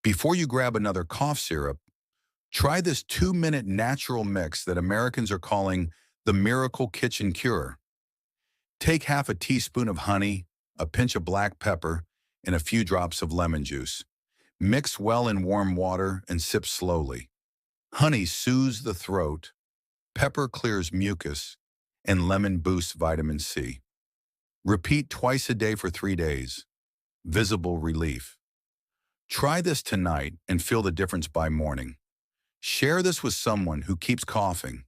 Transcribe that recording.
Before you grab another cough syrup, try this 2-minute natural mix that Americans are calling the Miracle Kitchen Cure. Take half a teaspoon of honey, a pinch of black pepper, and a few drops of lemon juice. Mix well in warm water and sip slowly. Honey soothes the throat, pepper clears mucus, and lemon boosts vitamin C. Repeat twice a day for 3 days. Visible relief. Try this tonight and feel the difference by morning. Share this with someone who keeps coughing.